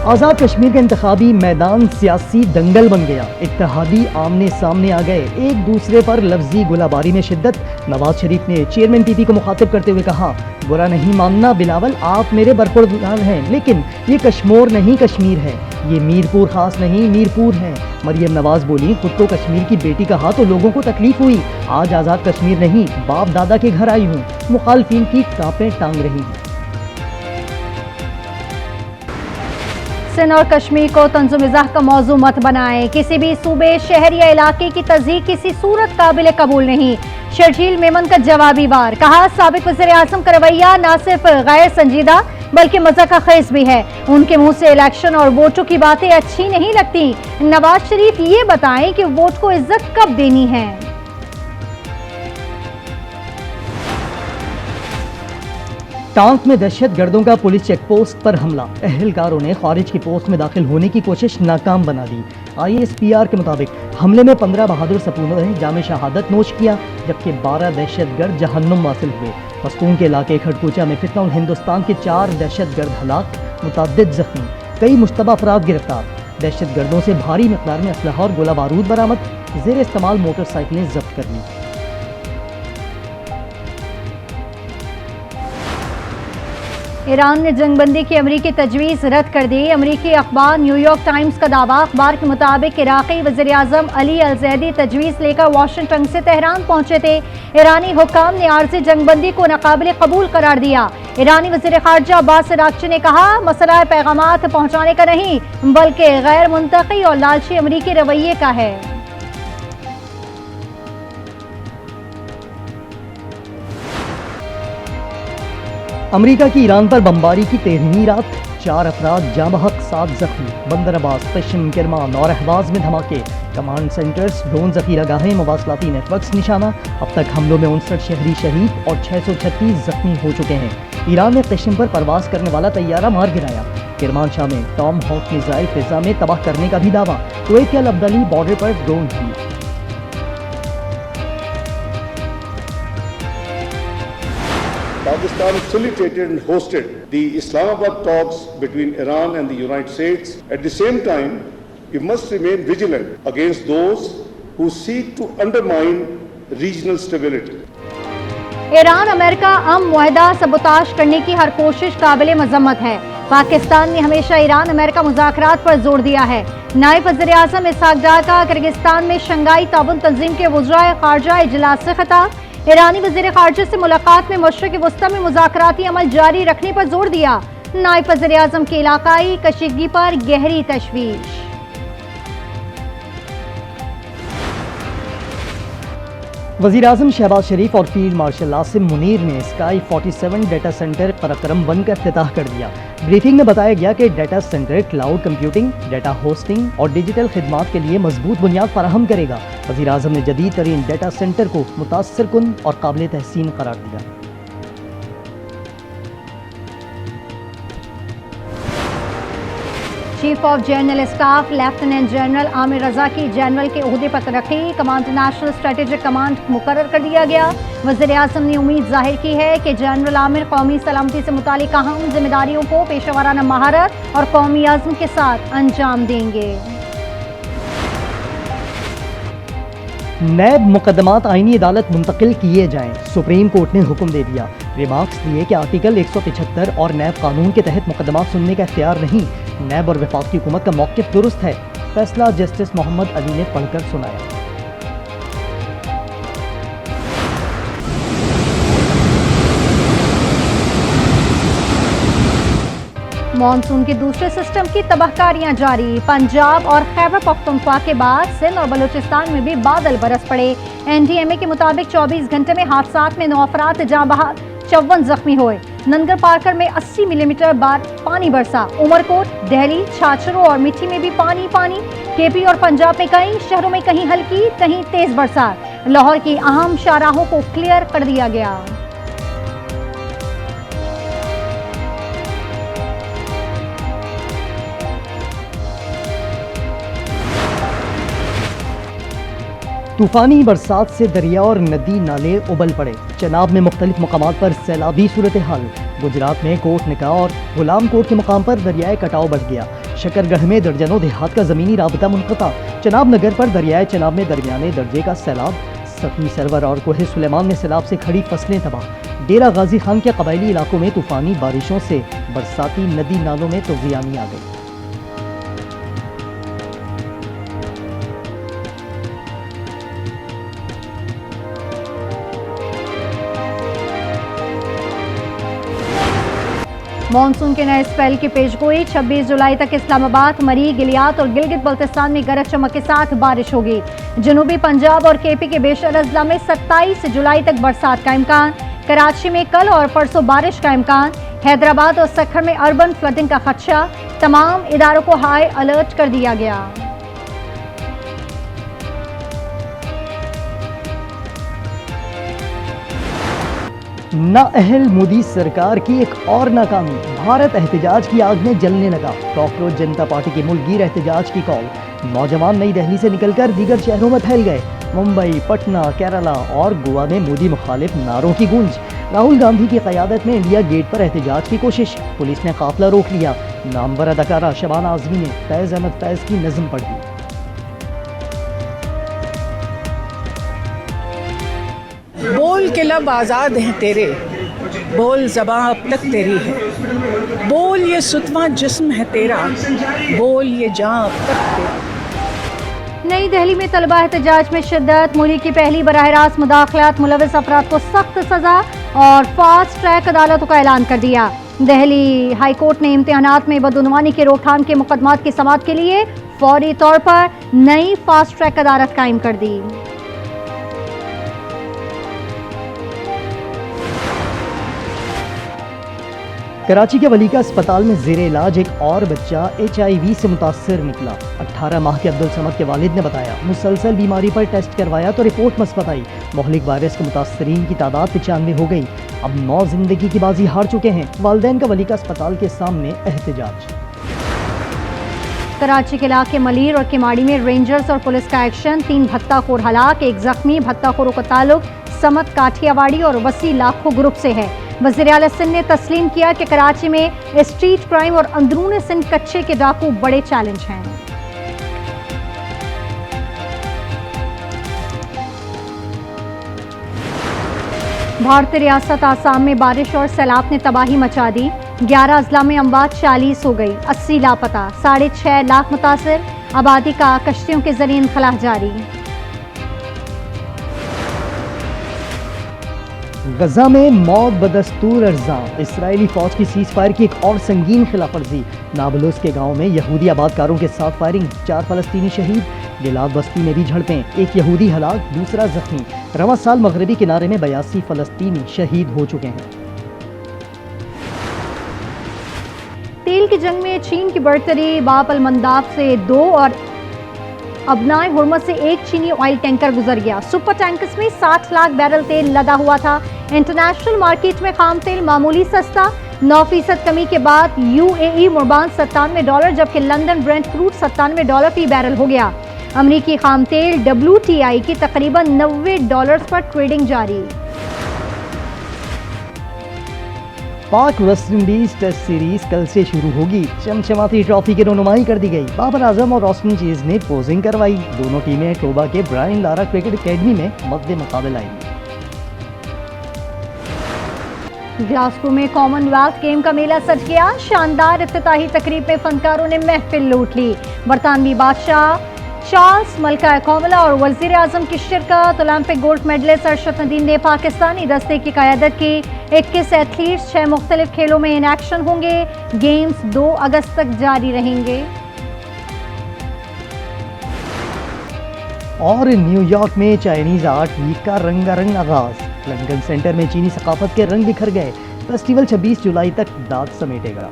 आज़ाद कश्मीर का इंतखाबी मैदान सियासी दंगल बन गया। इत्तेहादी आमने सामने आ गए, एक दूसरे पर लफ्जी गोलाबारी में शिद्दत। नवाज शरीफ ने चेयरमैन टीपी को मुखातिब करते हुए कहा, बुरा नहीं मानना बिलावल, आप मेरे बरखुरदार हैं, लेकिन ये कश्मीर नहीं कश्मीर है, ये मीरपुर खास नहीं मीरपुर है। मरियम नवाज बोली, खुद को कश्मीर की बेटी कहा तो लोगों को तकलीफ हुई, आज आज़ाद कश्मीर नहीं बाप दादा के घर आई हूँ। मुखालफिन की टाँपें टांग रही हैं। सिंध और कश्मीर को तंज़ुम-ए-ज़ह का मौजू मत बनाएं। किसी भी सूबे, शहर या इलाके की तज़हीक किसी सूरत काबिल कबूल नहीं। शर्जील मेमन का जवाबी वार, कहा साबिक़ वज़ीर-ए-आज़म का रवैया न सिर्फ गैर संजीदा बल्कि मज़ाक़-ए-ख़ेज़ भी है। उनके मुंह से इलेक्शन और वोटों की बातें अच्छी नहीं लगती। नवाज शरीफ ये बताएं कि वोट को इज्जत कब देनी है। टांक में दहशत गर्दों का पुलिस चेक पोस्ट पर हमला, अहलकारों ने खारिज की पोस्ट में दाखिल होने की कोशिश नाकाम बना दी। ISPR के मुताबिक हमले में 15 बहादुर सपूतों ने जाम शहादत नोश किया, जबकि 12 दहशतगर्द जहन्नुम वासिल हुए। पश्तून के इलाके खड़कूचा में फितना हिंदुस्तान के 4 दहशतगर्द हलाक, मुतअद्दिद जख्मी, कई मुश्तबा अफराद गिरफ्तार। दहशतगर्दों से भारी मिकदार में असलहा और गोला बारूद बरामद, जेर इस्तेमाल मोटरसाइकिलें जब्त कर ली। ईरान ने जंगबंदी की अमरीकी तजवीज़ रद्द कर दी। अमरीकी अखबार न्यूयॉर्क टाइम्स का दावा, अखबार के मुताबिक इराक़ी वज़ीर-ए-आज़म अली अल-ज़ैदी तजवीज़ लेकर वाशिंगटन से तेहरान पहुंचे थे। ईरानी हुक्काम ने आर्ज़ी जंगबंदी को नाक़ाबिल कबूल करार दिया। ईरानी वज़ीर ख़ारजा अब्बास अराग़ची ने कहा, मसला पैगामात पहुँचाने का नहीं बल्कि गैर मुंतक़ी और लालची अमरीकी रवैये का है। अमेरिका की ईरान पर बमबारी की 13वीं रात, 4 अफराद जाँ बहक, 7 जख्मी। बंदर अब्बास, पश्चिम, किरमान और अहवाज में धमाके, कमांड सेंटर्स, ड्रोन जखीरागाहें, मवासलाती नेटवर्क्स निशाना। अब तक हमलों में 59 शहरी शहीद और 636 जख्मी हो चुके हैं। ईरान ने कश्मीर पर परवाज करने वाला तैयारा मार गिराया। किरमानशाह में टॉम हॉक मिसाइल फिजा में तबाह करने का भी दावा। कुवैत के अल अब्दली बॉर्डर पर ड्रोन भी। Pakistan facilitated and hosted the Islamabad talks between Iran and the United States. At the same time, we must remain vigilant against those who seek to undermine regional stability. Iran America अम मुआहदा सबूताश करने की हर कोशिश काबिल मजम्मत है। पाकिस्तान ने हमेशा ईरान अमेरिका मुज़ाकरात पर जोर दिया है। नायब वज़ीर-ए-आज़म इसहाक डार का किर्गिस्तान में शंघाई ताउन तंजीम के वज़राए ख़ारजा इजलास से खिताब। ईरानी वज़ीर ख़ारजा से मुलाकात में मशरिक़ वस्ता में मुज़ाकराती अमल जारी रखने पर जोर दिया। नायब वज़ीर-ए-आज़म की इलाकाई कशीदगी पर गहरी तशवीश। वज़ीर-ए-आज़म शहबाज शरीफ और फील्ड मार्शल आसिम मुनीर ने स्काई 47 डाटा सेंटर पराक्रम 1 का इफ्तिताह कर दिया। ब्रीफिंग में बताया गया कि data centre cloud computing, data hosting और डिजिटल खिदमात के लिए मजबूत बुनियाद फराहम करेगा। वज़ीर-ए-आज़म ने जदीद तरीन डाटा सेंटर को मुतासिरकुन और काबिल तहसीन करार दिया। Chief of general staff lieutenant general Amir Raza की जनरल के ओहदे पर तरक्की, कमांड नेशनल स्ट्रेटेजिक कमांड मुकर्रर कर दिया गया। वज़ीर-ए-आज़म ने उम्मीद जाहिर की है कि जनरल आमिर कौमी सलामती से मुतालिक अहम जिम्मेदारियों को पेशेवराना महारत और कौमी आज़म के साथ अंजाम देंगे। नैब मुकदमात आईनी अदालत मुंतकिल किए जाएं, सुप्रीम कोर्ट ने हुक्म दे दिया। रिमार्क्स दिए कि आर्टिकल 175 और नैब कानून के तहत मुकदमात सुनने का इख्तियार नहीं। नैब और वफाकी हुकूमत का मौक़िफ़ दुरुस्त है, फैसला जस्टिस मोहम्मद अली ने पढ़कर सुनाया। मॉनसून के दूसरे सिस्टम की तबाहकारियां जारी। पंजाब और खैबर पख्तूनख्वा के बाद सिंध और बलूचिस्तान में भी बादल बरस पड़े। NDMA के मुताबिक 24 घंटे में हादसात में 9 अफराद जाँ बहक, 54 जख्मी हुए। नंगर पार्कर में 80 मिलीमीटर पानी बरसा। उमरकोट, दिल्ली, छाछरों और मिठी में भी पानी। KP और पंजाब में कई शहरों में कहीं हल्की कहीं तेज बरसात। लाहौर की अहम शाहराहों को क्लियर कर दिया गया। तूफानी बरसात से दरिया और नदी नाले उबल पड़े। चनाब में मुख्तलिफ मकामात पर सैलाबी सूरत हाल। गुजरात में कोट निकाह और गुलाम कोट के मकाम पर दरियाए कटाव बढ़ गया। शकरगढ़ में दर्जनों देहात का जमीनी राबता मुनक़ता। चनाब नगर पर दरियाए चनाब में दरमियाने दर्जे का सैलाब। सतनी सरवर और कोहे सुलेमान में सैलाब से खड़ी फसलें तबाह। डेरा गाजी खान के कबायली इलाकों में तूफानी बारिशों से बरसाती नदी नालों में तूफ़ानी आ गई। मॉनसून के नए स्पेल की पेशगोई। 26 जुलाई तक इस्लामाबाद, मरी, गिलियात और गिलगित बल्तिस्तान में गरज चमक के साथ बारिश होगी। जनूबी पंजाब और केपी के बेशर अजला में 27 जुलाई तक बरसात का इम्कान। कराची में कल और परसों बारिश का इम्कान। हैदराबाद और सक्खर में अर्बन फ्लडिंग का खदशा। तमाम इदारों को हाई अलर्ट कर दिया गया। नाअहल मोदी सरकार की एक और नाकामी। भारत एहतजाज की आग में जलने लगा। कॉकरोच जनता पार्टी के मुल्कगीर एहतजाज की कॉल। नौजवान नई दिल्ली से निकलकर दीगर शहरों में फैल गए। मुंबई, पटना, केरला और गोवा में मोदी मुखालिफ नारों की गूंज। राहुल गांधी की क़यादत में इंडिया गेट पर एहतजाज की कोशिश। पुलिस ने काफिला रोक लिया। नामवर अदाकारा शबाना आजमी ने फैज़ अहमद फैज़ की नज़्म पढ़ दी। बोल के लब आज़ाद हैं तेरे, बोल ज़बां अब तक तेरी है। बोल ये सुतवां जिस्म है तेरा, बोल ये जान अब तक तेरी। नई दिल्ली में तलबा एहतजाज में शिद्दत। मुल्क की पहली बराह रास्त मुदाखलात मुलविस अफराद को सख्त सज़ा और फास्ट ट्रैक अदालतों का ऐलान कर दिया। दिल्ली हाई कोर्ट ने इम्तिहानात में बदउनवानी के रोकथाम के मुकदमात की समाअत के लिए फौरी तौर पर नई फास्ट ट्रैक अदालत कायम कर दी। कराची के वलीका अस्पताल में ज़ेरे इलाज एक और बच्चा HIV से मुतासर निकला। 18 माह के अब्दुल समद के वालिद ने बताया, मुसलसल बीमारी पर टेस्ट करवाया तो रिपोर्ट मस्बत आई। मोहलिक वायरस के मुतासरीन की तादाद 95 हो गई। अब 9 जिंदगी की बाजी हार चुके हैं। वालिदैन का वलीका अस्पताल के सामने एहतजाज। कराची के इलाके मलीर और किमाड़ी में रेंजर्स और पुलिस का एक्शन। 3 भत्ताखोर हलाक, 1 जख्मी। भत्ताखोरों का ताल्लुक समत काठियावाड़ी और वसी लाखों ग्रुप से है। वज़ीर आला सिंध ने तस्लीम किया कि कराची में स्ट्रीट क्राइम और अंदरून सिंध कच्चे के डाकू बड़े चैलेंज हैं। भारतीय रियासत आसाम में बारिश और सैलाब ने तबाही मचा दी। 11 अजला में अमवात 40 हो गई। 80 लापता। 6.5 लाख मुतासिर। आबादी का कश्तियों के जरिए इनखला जारी। गजा में मौत बदस्तूर अर्ज़ां। इसराइली फौज की सीज फायर की एक और संगीन खिलाफवर्जी। नाबलूस के गांव में यहूदी आबादकारों के साथ फायरिंग। 4 फलस्तीनी शहीद। गिलाद बस्ती में भी झड़पें। 1 यहूदी हलाक, दूसरा जख्मी। रवां साल मगरबी किनारे में 82 फलस्तीनी शहीद हो चुके हैं। तेल की जंग में चीन की बढ़तरी। बाब अल मंदाब से 2 और अबनाए हुर्मत से 1 चीनी ऑयल टैंकर गुजर गया। सुपर टैंकर्स में 60 लाख बैरल तेल लदा हुआ था। इंटरनेशनल मार्केट में खाम तेल मामूली सस्ता। 9% कमी के बाद UAE मुर्बान $97, जबकि लंदन ब्रेंट क्रूड $97 फी बैरल हो गया। अमरीकी खाम तेल WTI की तकरीबन $90 पर ट्रेडिंग जारी। पाक वेस्ट इंडीज टेस्ट सीरीज कल से शुरू होगी। चमचमाती ट्रॉफी की रनुमाई कर दी गई। बाबर आजम और ऑस्टिन चेज ने पोजिंग करवाई। दोनों टीमें टोबा के ब्रायन लारा क्रिकेट एकेडमी में मद्दे मुकाबला आएंगी। ग्लासगो में कॉमनवेल्थ गेम का मेला सज गया। शानदार इफ्तिताही तकरीब में फनकारों ने महफिल लूट ली। बरतानवी बादशाह चार्ल्स, मलका कौमला और वज़ीर आज़म की शिरकत। Olympic gold medalist Arshad Nadeem ने पाकिस्तानी दस्ते की क़यादत की। 21 एथलीट्स 6 मुख्तलिफ खेलों में इन एक्शन होंगे। गेम्स 2 अगस्त तक जारी रहेंगे। और न्यूयॉर्क में चाइनीज आर्ट वीक का रंगारंग आगाज। लंदन सेंटर में चीनी सकाफत के रंग बिखर गए। फेस्टिवल 26 जुलाई तक दाद समेटेगा।